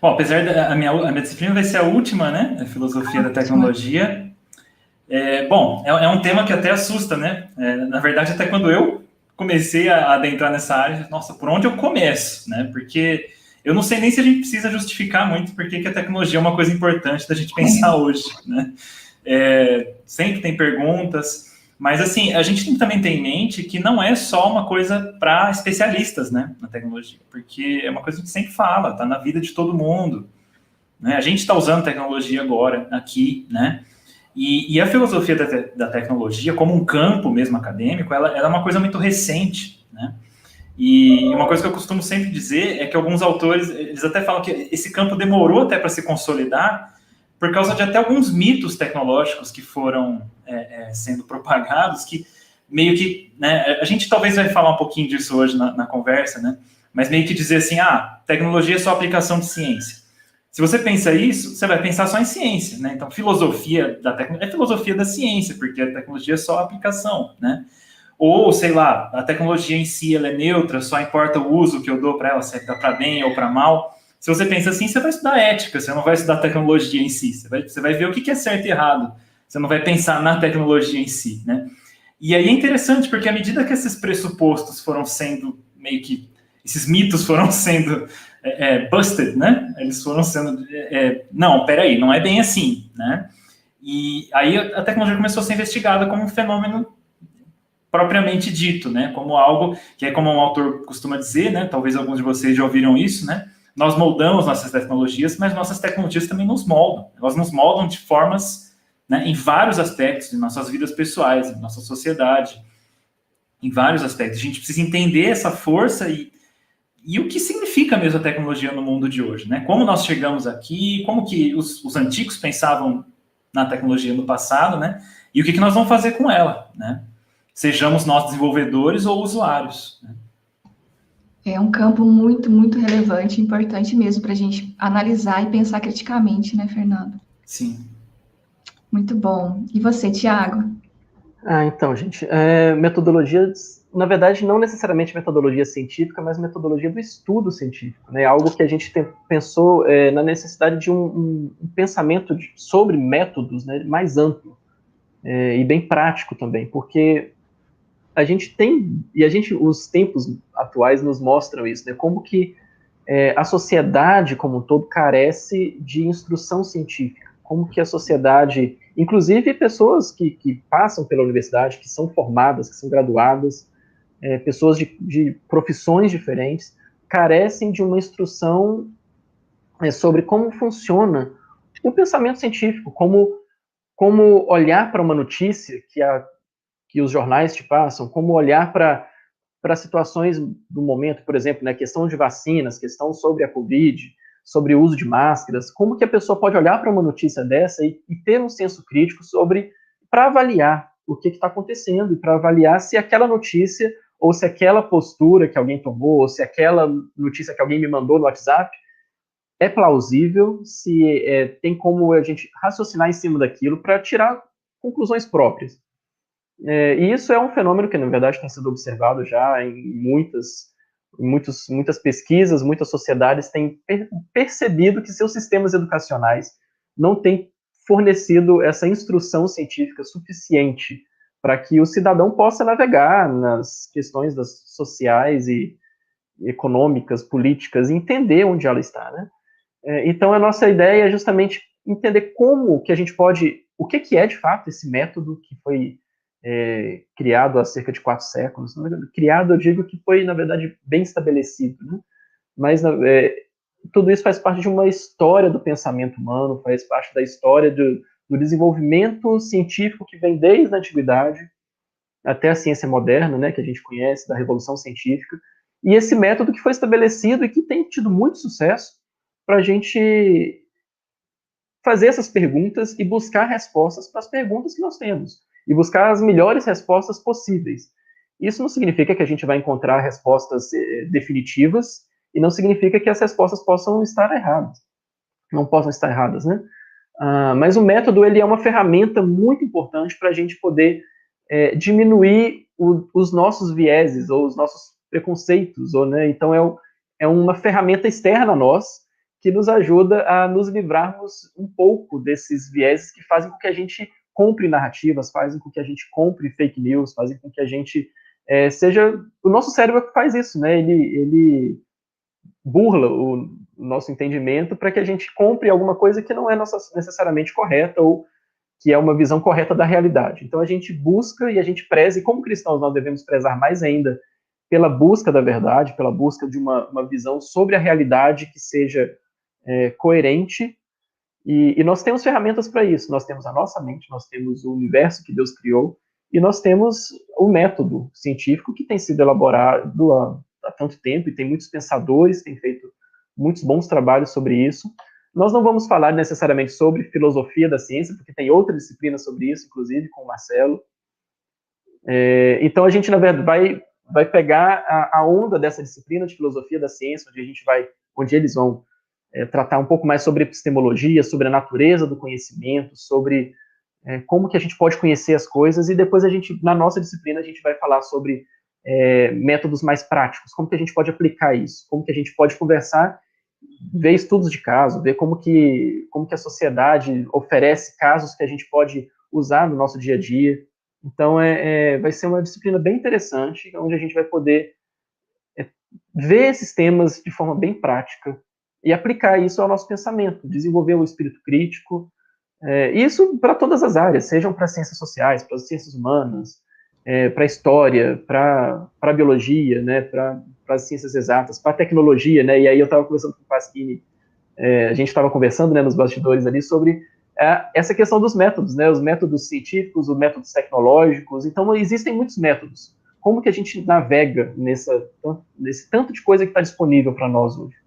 Bom, apesar da a minha disciplina vai ser a última, né? A filosofia da Ótima. tecnologia. Bom, é um tema que até assusta, né? Na verdade, até quando eu comecei a adentrar nessa área, nossa, por onde eu começo, né? Porque eu não sei nem se a gente precisa justificar muito porque que a tecnologia é uma coisa importante da gente pensar hoje, né? Sempre tem perguntas, mas assim, a gente também tem em mente que não é só uma coisa para especialistas, né, na tecnologia, porque é uma coisa que a gente sempre fala, tá na vida de todo mundo, né? A gente está usando tecnologia agora, aqui, né? E a filosofia da tecnologia, como um campo mesmo acadêmico, ela é uma coisa muito recente, né? E uma coisa que eu costumo sempre dizer é que alguns autores, eles até falam que esse campo demorou até para se consolidar, por causa de até alguns mitos tecnológicos que foram sendo propagados, que meio que, né, a gente talvez vai falar um pouquinho disso hoje na conversa, né, mas meio que dizer assim, tecnologia é só aplicação de ciência. Se você pensa isso, você vai pensar só em ciência, né? Então, filosofia da tecnologia é filosofia da ciência, porque a tecnologia é só aplicação, né? Ou, sei lá, a tecnologia em si ela é neutra, só importa o uso que eu dou para ela, se é para bem ou para mal. Se você pensa assim, você vai estudar ética, você não vai estudar tecnologia em si, você vai ver o que é certo e errado, você não vai pensar na tecnologia em si, né? E aí é interessante, porque à medida que esses pressupostos foram sendo meio que, esses mitos foram sendo busted, né? Eles foram sendo, não, peraí, não é bem assim, né? E aí a tecnologia começou a ser investigada como um fenômeno propriamente dito, né? Como algo que é como um autor costuma dizer, né? Talvez alguns de vocês já ouviram isso, né? Nós moldamos nossas tecnologias, mas nossas tecnologias também nos moldam. Elas nos moldam de formas, né, em vários aspectos de nossas vidas pessoais, em nossa sociedade, em vários aspectos. A gente precisa entender essa força e o que significa mesmo a tecnologia no mundo de hoje, né? Como nós chegamos aqui, como que os antigos pensavam na tecnologia no passado, né? E o que nós vamos fazer com ela, né? Sejamos nós desenvolvedores ou usuários. Né? É um campo muito, muito relevante, importante mesmo para a gente analisar e pensar criticamente, né, Fernando? Sim. Muito bom. E você, Tiago? Então, gente, metodologias, na verdade, não necessariamente metodologia científica, mas metodologia do estudo científico, né? Algo que a gente pensou na necessidade de um pensamento sobre métodos, né, mais amplo e bem prático também, porque a gente tem, os tempos atuais nos mostram isso, né? Como que a sociedade como um todo carece de instrução científica, como que a sociedade, inclusive pessoas que passam pela universidade, que são formadas, que são graduadas, pessoas de profissões diferentes, carecem de uma instrução sobre como funciona o pensamento científico, como olhar para uma notícia que os jornais te passam, como olhar para situações do momento, por exemplo, né, questão de vacinas, questão sobre a Covid, sobre o uso de máscaras, como que a pessoa pode olhar para uma notícia dessa e ter um senso crítico sobre, para avaliar o que está acontecendo e para avaliar se aquela notícia ou se aquela postura que alguém tomou, ou se aquela notícia que alguém me mandou no WhatsApp é plausível, se tem como a gente raciocinar em cima daquilo para tirar conclusões próprias. E isso é um fenômeno que, na verdade, tem sido observado já em muitas pesquisas, muitas sociedades têm percebido que seus sistemas educacionais não têm fornecido essa instrução científica suficiente para que o cidadão possa navegar nas questões sociais e econômicas, políticas, e entender onde ela está, né? Então, a nossa ideia é justamente entender como que a gente pode, o que é de fato esse método que foi criado há cerca de 4 séculos. Criado, eu digo que foi, na verdade, bem estabelecido, né? Mas tudo isso faz parte de uma história do pensamento humano, faz parte da história do desenvolvimento científico que vem desde a antiguidade até a ciência moderna, né, que a gente conhece, da Revolução Científica, e esse método que foi estabelecido e que tem tido muito sucesso para a gente fazer essas perguntas e buscar respostas para as perguntas que nós temos, e buscar as melhores respostas possíveis. Isso não significa que a gente vai encontrar respostas definitivas, e não significa que as respostas possam estar erradas. Não possam estar erradas, né? Mas o método, ele é uma ferramenta muito importante para a gente poder diminuir os nossos vieses ou os nossos preconceitos, né? Então é uma ferramenta externa a nós que nos ajuda a nos livrarmos um pouco desses vieses que fazem com que a gente compre narrativas, fazem com que a gente compre fake news, fazem com que a gente seja... O nosso cérebro faz isso, né? Ele burla o nosso entendimento para que a gente compre alguma coisa que não é necessariamente correta ou que é uma visão correta da realidade. Então a gente busca e a gente preza, e como cristãos nós devemos prezar mais ainda pela busca da verdade, pela busca de uma visão sobre a realidade que seja coerente, e nós temos ferramentas para isso. Nós temos a nossa mente, nós temos o universo que Deus criou, e nós temos o método científico que tem sido elaborado há tanto tempo, e tem muitos pensadores, têm feito muitos bons trabalhos sobre isso. Nós não vamos falar necessariamente sobre filosofia da ciência, porque tem outra disciplina sobre isso, inclusive com o Marcelo. Então a gente, na verdade, vai pegar a onda dessa disciplina de filosofia da ciência, onde eles vão tratar um pouco mais sobre epistemologia, sobre a natureza do conhecimento, sobre como que a gente pode conhecer as coisas, e depois na nossa disciplina, a gente vai falar sobre métodos mais práticos, como que a gente pode aplicar isso, como que a gente pode conversar, ver estudos de caso, ver como que a sociedade oferece casos que a gente pode usar no nosso dia a dia. Então, vai ser uma disciplina bem interessante, onde a gente vai poder ver esses temas de forma bem prática e aplicar isso ao nosse pensamento, desenvolver o espírito crítico, isso para todas as áreas, sejam para ciências sociais, para as ciências humanas, para a história, para a biologia, né, para as ciências exatas, para a tecnologia, né, e aí eu estava conversando com o Pasquini, a gente estava conversando, né, nos bastidores ali sobre essa questão dos métodos, né, os métodos científicos, os métodos tecnológicos. Então existem muitos métodos. Como que a gente navega nesse tanto de coisa que está disponível para nós hoje?